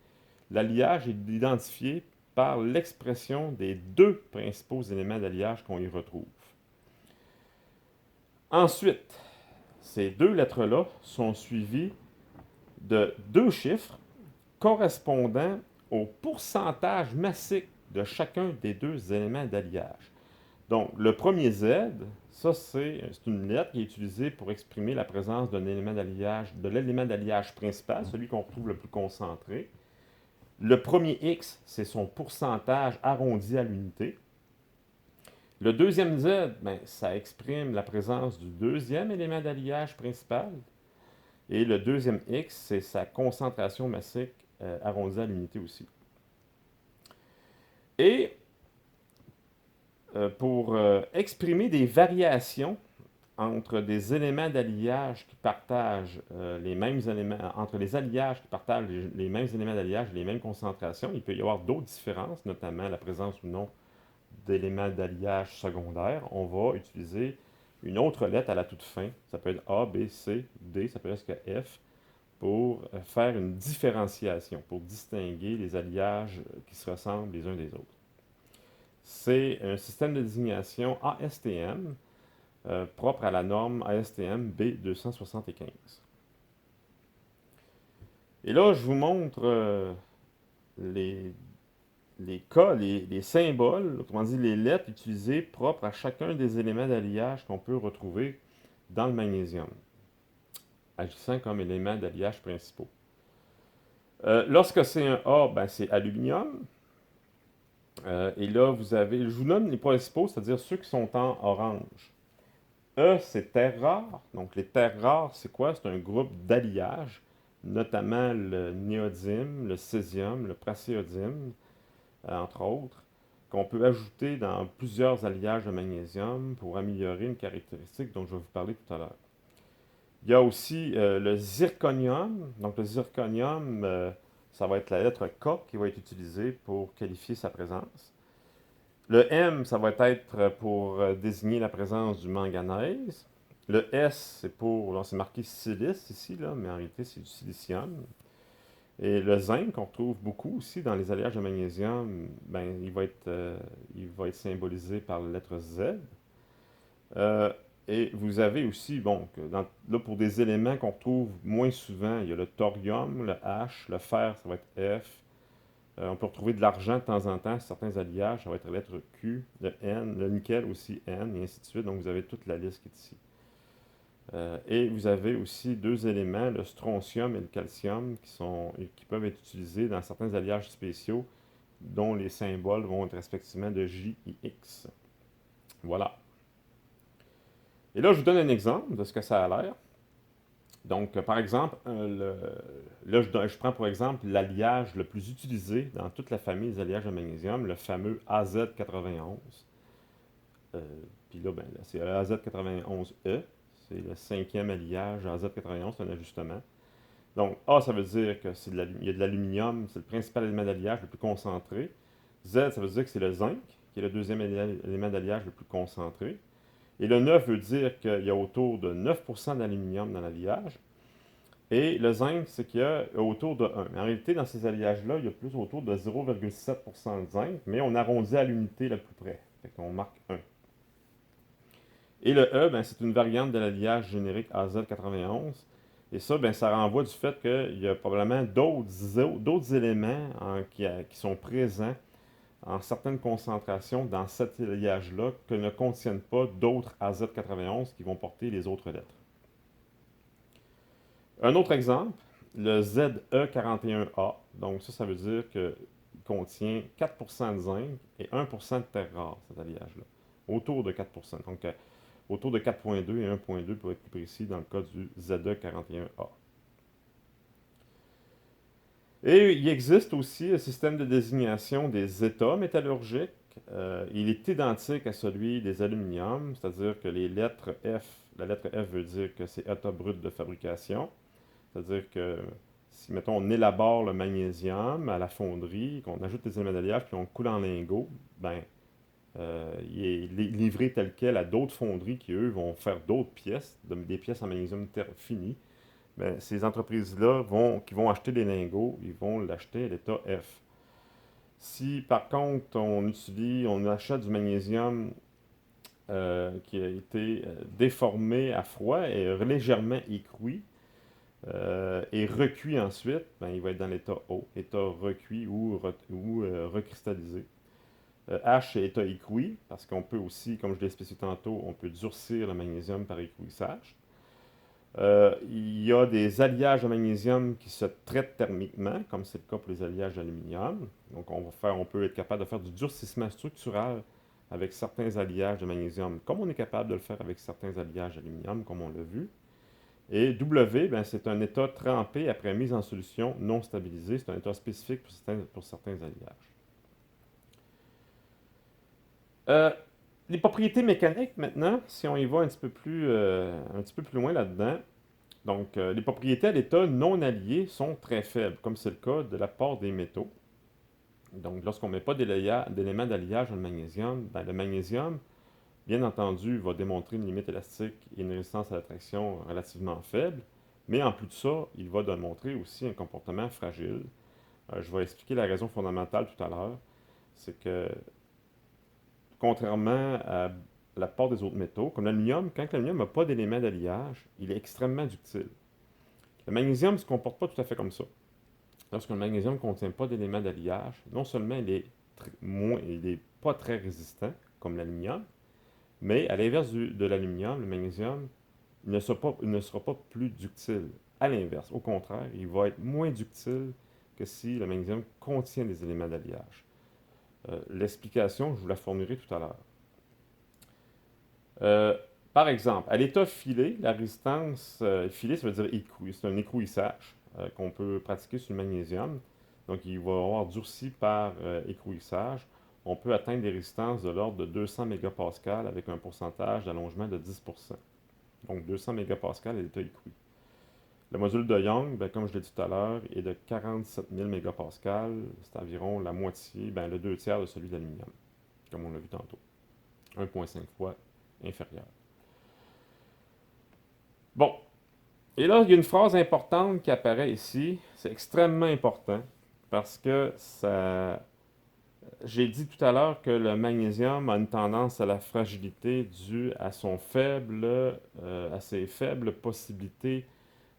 l'alliage est identifié par l'expression des deux principaux éléments d'alliage qu'on y retrouve. Ensuite, ces deux lettres-là sont suivies de deux chiffres correspondant au pourcentage massique de chacun des deux éléments d'alliage. Donc, le premier Z, ça c'est une lettre qui est utilisée pour exprimer la présence d'un élément d'alliage, de l'élément d'alliage principal, celui qu'on retrouve le plus concentré. Le premier X, c'est son pourcentage arrondi à l'unité. Le deuxième Z, ben, ça exprime la présence du deuxième élément d'alliage principal. Et le deuxième X, c'est sa concentration massique arrondie à l'unité aussi. Et pour exprimer des variations entre des éléments d'alliage qui partagent les mêmes éléments, entre les alliages qui partagent les mêmes éléments d'alliage, les mêmes concentrations, il peut y avoir d'autres différences, notamment la présence ou non d'éléments d'alliage secondaires. On va utiliser une autre lettre à la toute fin. Ça peut être A, B, C, D, ça peut être jusqu'à F, pour faire une différenciation, pour distinguer les alliages qui se ressemblent les uns des autres. C'est un système de désignation ASTM, propre à la norme ASTM B275. Et là, je vous montre les, cas, les symboles, autrement dit les lettres utilisées propres à chacun des éléments d'alliage qu'on peut retrouver dans le magnésium, agissant comme éléments d'alliage principaux. Lorsque c'est un A, ben c'est aluminium. Et là, vous avez, je vous donne les principaux, c'est-à-dire ceux qui sont en orange. E, c'est terres rares. Donc, les terres rares, c'est quoi? C'est un groupe d'alliages, notamment le néodyme, le césium, le praséodyme, entre autres, qu'on peut ajouter dans plusieurs alliages de magnésium pour améliorer une caractéristique dont je vais vous parler tout à l'heure. Il y a aussi le zirconium. Donc, le zirconium, ça va être la lettre K qui va être utilisée pour qualifier sa présence. Le M, ça va être pour désigner la présence du manganèse. Le S, c'est pour, là, c'est marqué silice ici, là, mais en réalité, c'est du silicium. Et le zinc, qu'on retrouve beaucoup aussi dans les alliages de magnésium, ben, il va être symbolisé par la lettre Z. Et vous avez aussi, bon, là, pour des éléments qu'on retrouve moins souvent, il y a le thorium, le H, le fer, ça va être F. On peut retrouver de l'argent de temps en temps, certains alliages, ça va être la lettre Q, le N, le nickel aussi N, et ainsi de suite. Donc vous avez toute la liste qui est ici. Et vous avez aussi deux éléments, le strontium et le calcium, qui peuvent être utilisés dans certains alliages spéciaux, dont les symboles vont être respectivement de J et X. Voilà. Et là, je vous donne un exemple de ce que ça a l'air. Donc, par exemple, là, je prends pour exemple l'alliage le plus utilisé dans toute la famille des alliages de magnésium, le fameux AZ91. Puis là, ben, c'est le AZ91E. C'est le cinquième alliage AZ91, c'est un ajustement. Donc, A, ça veut dire que il y a de l'aluminium, c'est le principal élément d'alliage le plus concentré. Z, ça veut dire que c'est le zinc, qui est le deuxième élément d'alliage le plus concentré. Et le 9 veut dire qu'il y a autour de 9% d'aluminium dans l'alliage. Et le zinc, c'est qu'il y a autour de 1. Mais en réalité, dans ces alliages-là, il y a plus autour de 0,7% de zinc, mais on arrondit à l'unité la plus près. Fait qu'on marque 1. Et le E, ben, c'est une variante de l'alliage générique AZ91. Et ça, ben, ça renvoie du fait qu'il y a probablement d'autres éléments qui sont présents en certaines concentrations dans cet alliage-là que ne contiennent pas d'autres AZ91 qui vont porter les autres lettres. Un autre exemple, le ZE41A. Donc ça veut dire qu'il contient 4% de zinc et 1% de terre rare, cet alliage-là. Autour de 4%. Donc autour de 4,2 et 1,2 pour être plus précis dans le cas du ZE41A. Et il existe aussi un système de désignation des états métallurgiques. Il est identique à celui des aluminiums, c'est-à-dire que les lettres F, la lettre F veut dire que c'est état brut de fabrication. C'est-à-dire que si, mettons, on élabore le magnésium à la fonderie, qu'on ajoute des éléments d'alliage, puis on coule en lingots, ben, il est livré tel quel à d'autres fonderies qui, eux, vont faire d'autres pièces, des pièces en magnésium finies. Ben, ces entreprises-là, qui vont acheter des lingots, ils vont l'acheter à l'état F. Si, par contre, on achète du magnésium qui a été déformé à froid et légèrement écroui, et recuit ensuite, ben, il va être dans l'état O, état recuit ou recristallisé. H, c'est état écroui, parce qu'on peut aussi, comme je l'ai spécifié tantôt, on peut durcir le magnésium par écrouissage. Il y a des alliages de magnésium qui se traitent thermiquement, comme c'est le cas pour les alliages d'aluminium. Donc, on peut être capable de faire du durcissement structural avec certains alliages de magnésium, comme on est capable de le faire avec certains alliages d'aluminium, comme on l'a vu. Et W, ben, c'est un état trempé après mise en solution non stabilisé. C'est un état spécifique pour certains alliages. Euh, les propriétés mécaniques, maintenant, si on y va un petit peu plus loin là-dedans. Donc, les propriétés à l'état non allié sont très faibles, comme c'est le cas de la part des métaux. Donc, lorsqu'on ne met pas d'éléments d'alliage dans le magnésium, ben, le magnésium, bien entendu, va démontrer une limite élastique et une résistance à l'attraction relativement faible, mais en plus de ça, il va démontrer aussi un comportement fragile. Je vais expliquer la raison fondamentale tout à l'heure. C'est que, contrairement à la part des autres métaux, comme l'aluminium, quand l'aluminium n'a pas d'éléments d'alliage, il est extrêmement ductile. Le magnésium ne se comporte pas tout à fait comme ça. Lorsque le magnésium ne contient pas d'éléments d'alliage, non seulement il est pas très résistant, comme l'aluminium, mais à l'inverse de l'aluminium, le magnésium il ne sera pas plus ductile. À l'inverse, au contraire, il va être moins ductile que si le magnésium contient des éléments d'alliage. L'explication, je vous la fournirai tout à l'heure. Euh, Par exemple, à l'état filé, la résistance filée, ça veut dire écrouille. C'est un écrouissage qu'on peut pratiquer sur le magnésium. Donc, il va avoir durci par écrouissage. On peut atteindre des résistances de l'ordre de 200 mégapascales avec un pourcentage d'allongement de 10%. Donc, 200 mégapascales à l'état écroué. Le module de Young, ben, comme je l'ai dit tout à l'heure, est de 47 000 mégapascales. C'est environ la moitié, ben, le 2 tiers de celui d'aluminium, comme on l'a vu tantôt. 1,5 fois inférieur. Bon, et là, il y a une phrase importante qui apparaît ici. C'est extrêmement important parce que ça. J'ai dit tout à l'heure que le magnésium a une tendance à la fragilité due à à ses faibles possibilités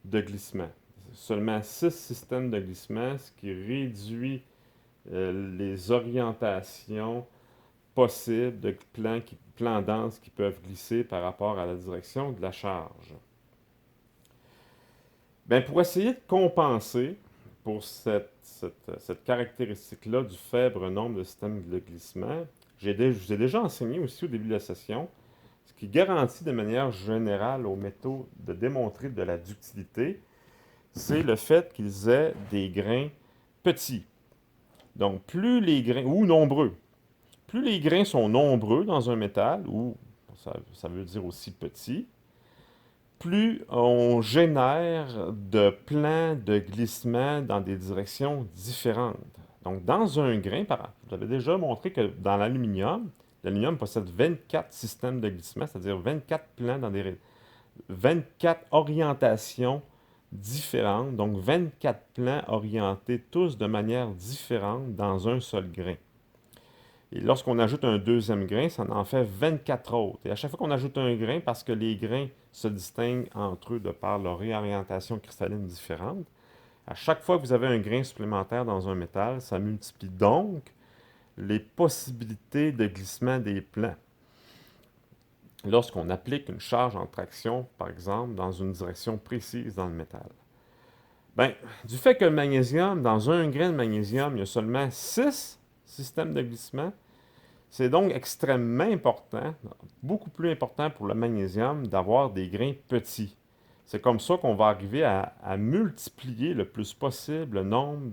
de glissement. Seulement 6 systèmes de glissement, ce qui réduit les orientations possibles de plans denses qui peuvent glisser par rapport à la direction de la charge. Ben, pour essayer de compenser pour cette caractéristique-là du faible nombre de systèmes de glissement, je vous ai déjà enseigné aussi au début de la session ce qui garantit de manière générale aux métaux de démontrer de la ductilité, c'est le fait qu'ils aient des grains petits. Donc, plus les grains, ou nombreux, plus les grains sont nombreux dans un métal, ou ça veut dire aussi petit, plus on génère de plans de glissement dans des directions différentes. Donc, dans un grain, j'avais déjà montré que dans l'aluminium possède 24 systèmes de glissement, c'est-à-dire 24 plans dans 24 orientations différentes, donc 24 plans orientés tous de manière différente dans un seul grain. Et lorsqu'on ajoute un deuxième grain, ça en fait 24 autres. Et à chaque fois qu'on ajoute un grain, parce que les grains se distinguent entre eux de par leur réorientation cristalline différente, à chaque fois que vous avez un grain supplémentaire dans un métal, ça multiplie donc les possibilités de glissement des plans. Lorsqu'on applique une charge en traction, par exemple, dans une direction précise dans le métal. Bien, du fait que le magnésium, dans un grain de magnésium, il y a seulement 6 systèmes de glissement, c'est donc extrêmement important, beaucoup plus important pour le magnésium, d'avoir des grains petits. C'est comme ça qu'on va arriver à multiplier le plus possible le nombre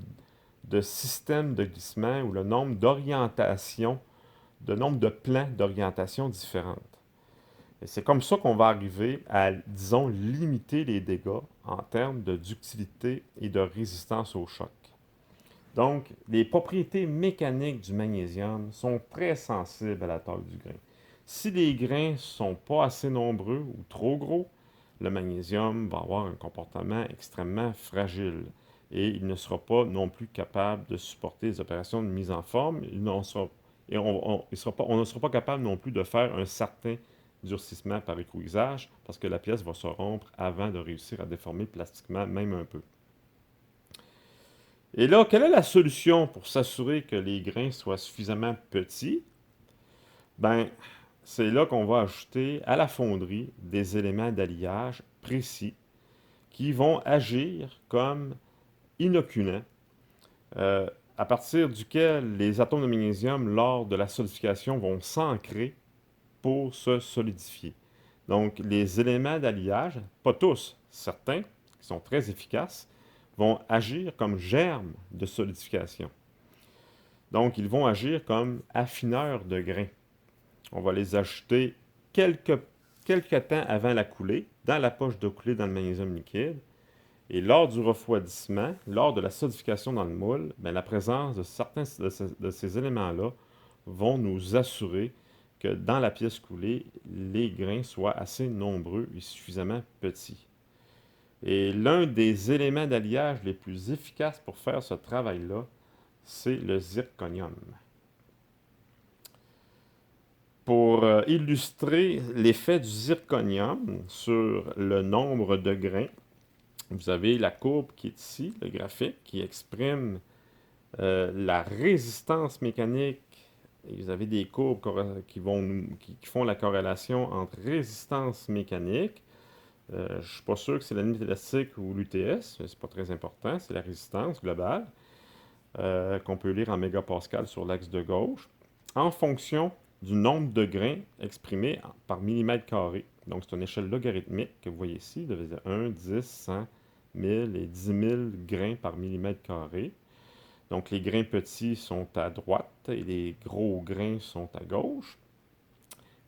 de systèmes de glissement ou le nombre d'orientations, le nombre de plans d'orientation différentes. Et c'est comme ça qu'on va arriver à, disons, limiter les dégâts en termes de ductilité et de résistance au choc. Donc, les propriétés mécaniques du magnésium sont très sensibles à la taille du grain. Si les grains ne sont pas assez nombreux ou trop gros, le magnésium va avoir un comportement extrêmement fragile et il ne sera pas non plus capable de supporter les opérations de mise en forme. On ne sera pas capable non plus de faire un certain durcissement par écrouissage parce que la pièce va se rompre avant de réussir à déformer plastiquement, même un peu. Et là, quelle est la solution pour s'assurer que les grains soient suffisamment petits? Ben, c'est là qu'on va ajouter à la fonderie des éléments d'alliage précis qui vont agir comme inoculants, à partir duquel les atomes de magnésium, lors de la solidification, vont s'ancrer pour se solidifier. Donc, les éléments d'alliage, pas tous, certains, qui sont très efficaces, vont agir comme germes de solidification. Donc, ils vont agir comme affineurs de grains. On va les ajouter quelques temps avant la coulée, dans la poche de coulée dans le magnésium liquide. Et lors du refroidissement, lors de la solidification dans le moule, bien, la présence de certains de ces éléments-là vont nous assurer que dans la pièce coulée, les grains soient assez nombreux et suffisamment petits. Et l'un des éléments d'alliage les plus efficaces pour faire ce travail-là, c'est le zirconium. Pour illustrer l'effet du zirconium sur le nombre de grains, vous avez la courbe qui est ici, le graphique, qui exprime la résistance mécanique. Et vous avez des courbes qui font la corrélation entre résistance mécanique. Je ne suis pas sûr que c'est la limite élastique ou l'UTS, mais c'est pas très important, c'est la résistance globale, qu'on peut lire en mégapascal sur l'axe de gauche, en fonction du nombre de grains exprimés par millimètre carré. Donc, c'est une échelle logarithmique que vous voyez ici, de 1, 10, 100, 1000 et 10 000 grains par millimètre carré. Donc, les grains petits sont à droite et les gros grains sont à gauche.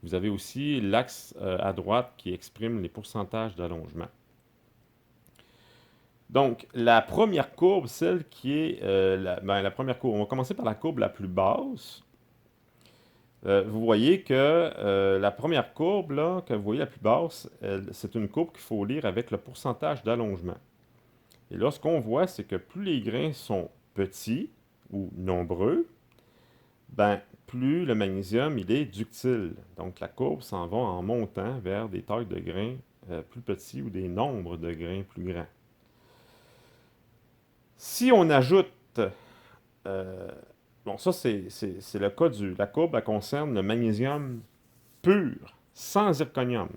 Vous avez aussi l'axe à droite qui exprime les pourcentages d'allongement. Donc, la première courbe, celle qui est la première courbe, on va commencer par la courbe la plus basse. Vous voyez que la première courbe là, que vous voyez la plus basse, c'est une courbe qu'il faut lire avec le pourcentage d'allongement. Et là, ce qu'on voit, c'est que plus les grains sont petits ou nombreux, ben, plus le magnésium il est ductile. Donc la courbe s'en va en montant vers des tailles de grains plus petits ou des nombres de grains plus grands. Si on ajoute, bon ça c'est le cas la courbe elle concerne le magnésium pur, sans zirconium.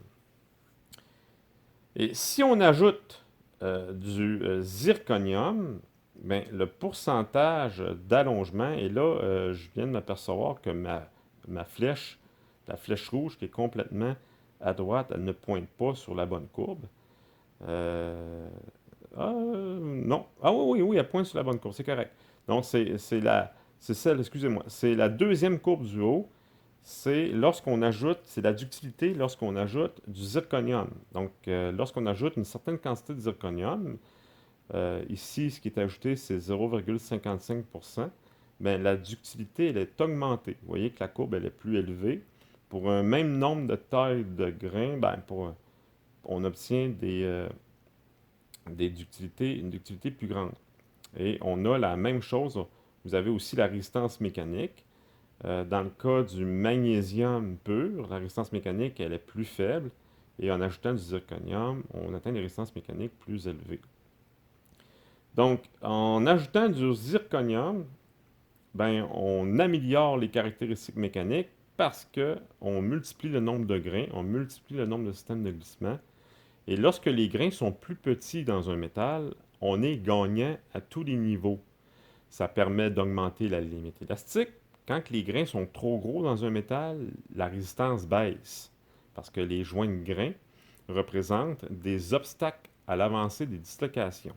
Et si on ajoute du zirconium, ben, le pourcentage d'allongement, et là, je viens de m'apercevoir que ma flèche, la flèche rouge qui est complètement à droite, elle ne pointe pas sur la bonne courbe. Non. Ah oui, elle pointe sur la bonne courbe, c'est correct. Donc, c'est celle, excusez-moi, c'est la deuxième courbe du haut c'est la ductilité lorsqu'on ajoute du zirconium. Donc, lorsqu'on ajoute une certaine quantité de zirconium, ici, ce qui est ajouté, c'est 0,55%, bien, la ductilité, elle est augmentée. Vous voyez que la courbe, elle est plus élevée. Pour un même nombre de tailles de grains, ben, on obtient une ductilité plus grande. Et on a la même chose, vous avez aussi la résistance mécanique. Dans le cas du magnésium pur, la résistance mécanique, elle est plus faible. Et en ajoutant du zirconium, on atteint des résistances mécaniques plus élevées. Donc, en ajoutant du zirconium, ben, on améliore les caractéristiques mécaniques parce qu'on multiplie le nombre de grains, on multiplie le nombre de systèmes de glissement. Et lorsque les grains sont plus petits dans un métal, on est gagnant à tous les niveaux. Ça permet d'augmenter la limite élastique. Quand les grains sont trop gros dans un métal, la résistance baisse parce que les joints de grains représentent des obstacles à l'avancée des dislocations.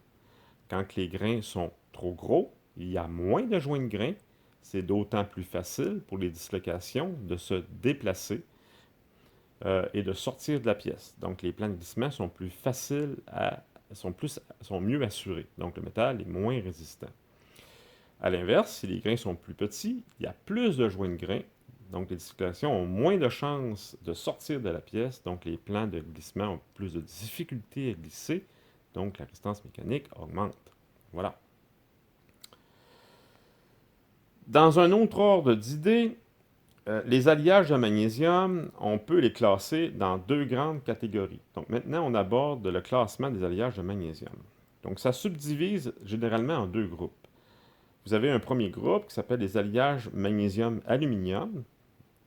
Quand les grains sont trop gros, il y a moins de joints de grains. C'est d'autant plus facile pour les dislocations de se déplacer et de sortir de la pièce. Donc, les plans de glissement sont plus faciles sont mieux assurés. Donc, le métal est moins résistant. À l'inverse, si les grains sont plus petits, il y a plus de joints de grains. Donc, les dislocations ont moins de chances de sortir de la pièce. Donc, les plans de glissement ont plus de difficultés à glisser. Donc, la résistance mécanique augmente. Voilà. Dans un autre ordre d'idées, les alliages de magnésium, on peut les classer dans deux grandes catégories. Donc maintenant, on aborde le classement des alliages de magnésium. Donc ça subdivise généralement en deux groupes. Vous avez un premier groupe qui s'appelle les alliages magnésium-aluminium.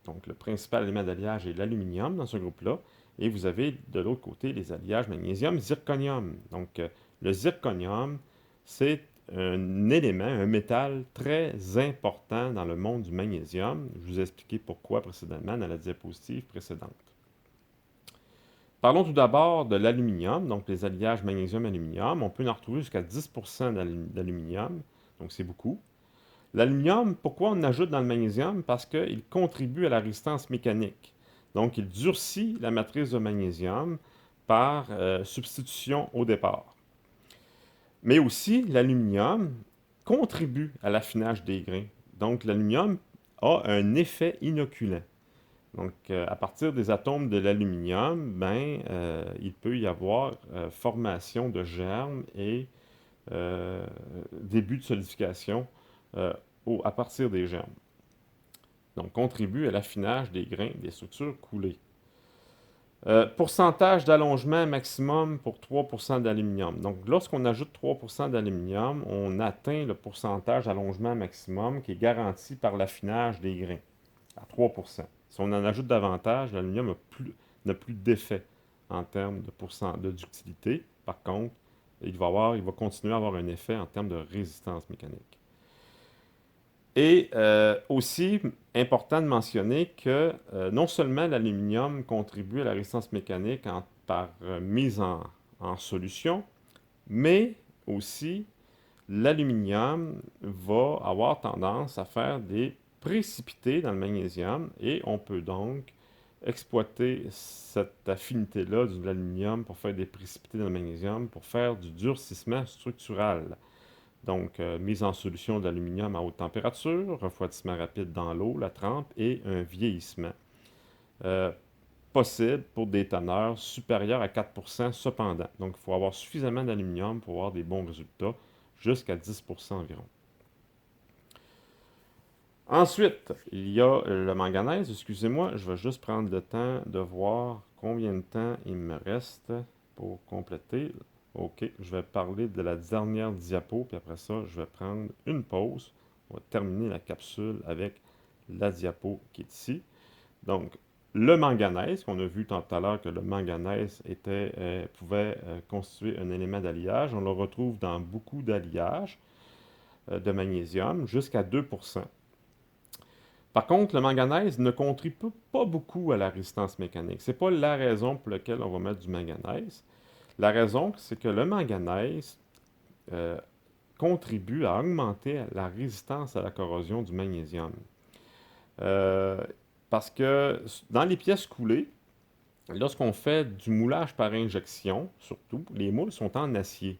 Donc le principal élément d'alliage est l'aluminium dans ce groupe-là. Et vous avez de l'autre côté les alliages magnésium-zirconium. Donc le zirconium, c'est un élément, un métal très important dans le monde du magnésium. Je vous ai expliqué pourquoi précédemment dans la diapositive précédente. Parlons tout d'abord de l'aluminium, donc les alliages magnésium-aluminium. On peut en retrouver jusqu'à 10% d'aluminium, donc c'est beaucoup. L'aluminium, pourquoi on ajoute dans le magnésium? Parce qu'il contribue à la résistance mécanique. Donc il durcit la matrice de magnésium par substitution au départ. Mais aussi, l'aluminium contribue à l'affinage des grains. Donc, l'aluminium a un effet inoculant. Donc, à partir des atomes de l'aluminium, il peut y avoir formation de germes et début de solidification à partir des germes. Donc, contribue à l'affinage des grains des structures coulées. Pourcentage d'allongement maximum pour 3% d'aluminium. Donc, lorsqu'on ajoute 3% d'aluminium, on atteint le pourcentage d'allongement maximum qui est garanti par l'affinage des grains, à 3%. Si on en ajoute davantage, l'aluminium n'a plus d'effet en termes de ductilité. Par contre, il va continuer à avoir un effet en termes de résistance mécanique. Et aussi, important de mentionner que non seulement l'aluminium contribue à la résistance mécanique par mise en solution, mais aussi l'aluminium va avoir tendance à faire des précipités dans le magnésium et on peut donc exploiter cette affinité-là de l'aluminium pour faire des précipités dans le magnésium, pour faire du durcissement structural. Donc, mise en solution d'aluminium à haute température, refroidissement rapide dans l'eau, la trempe et un vieillissement. Possible pour des teneurs supérieures à 4% cependant. Donc, il faut avoir suffisamment d'aluminium pour avoir des bons résultats, jusqu'à 10% environ. Ensuite, il y a le manganèse. Excusez-moi, je vais juste prendre le temps de voir combien de temps il me reste pour compléter. OK, je vais parler de la dernière diapo, puis après ça, je vais prendre une pause. On va terminer la capsule avec la diapo qui est ici. Donc, le manganèse, qu'on a vu tout à l'heure que le manganèse pouvait constituer un élément d'alliage. On le retrouve dans beaucoup d'alliages de magnésium, jusqu'à 2%. Par contre, le manganèse ne contribue pas beaucoup à la résistance mécanique. Ce n'est pas la raison pour laquelle on va mettre du manganèse. La raison, c'est que le manganèse contribue à augmenter la résistance à la corrosion du magnésium. Parce que dans les pièces coulées, lorsqu'on fait du moulage par injection, surtout, les moules sont en acier.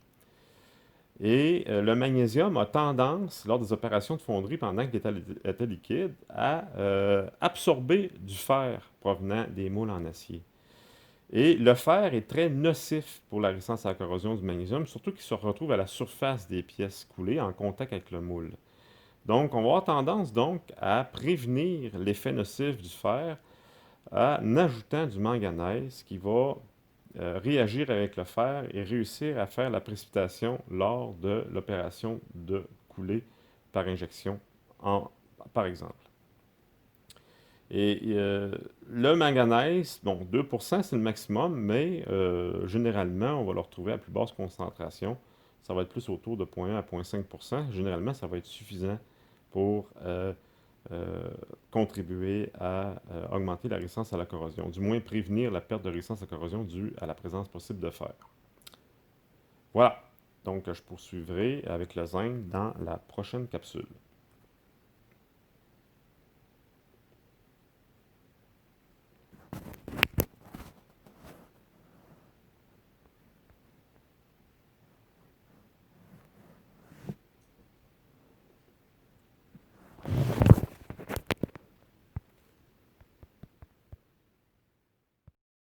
Et le magnésium a tendance, lors des opérations de fonderie pendant qu'il était liquide, à absorber du fer provenant des moules en acier. Et le fer est très nocif pour la résistance à la corrosion du magnésium, surtout qu'il se retrouve à la surface des pièces coulées en contact avec le moule. Donc, on va avoir tendance donc à prévenir l'effet nocif du fer en ajoutant du manganèse qui va réagir avec le fer et réussir à faire la précipitation lors de l'opération de coulée par injection, par exemple. Et le manganèse, bon, 2%, c'est le maximum, mais généralement, on va le retrouver à plus basse concentration. Ça va être plus autour de 0,1 à 0,5%. Généralement, ça va être suffisant pour contribuer à augmenter la résistance à la corrosion, du moins prévenir la perte de résistance à la corrosion due à la présence possible de fer. Voilà. Donc, je poursuivrai avec le zinc dans la prochaine capsule.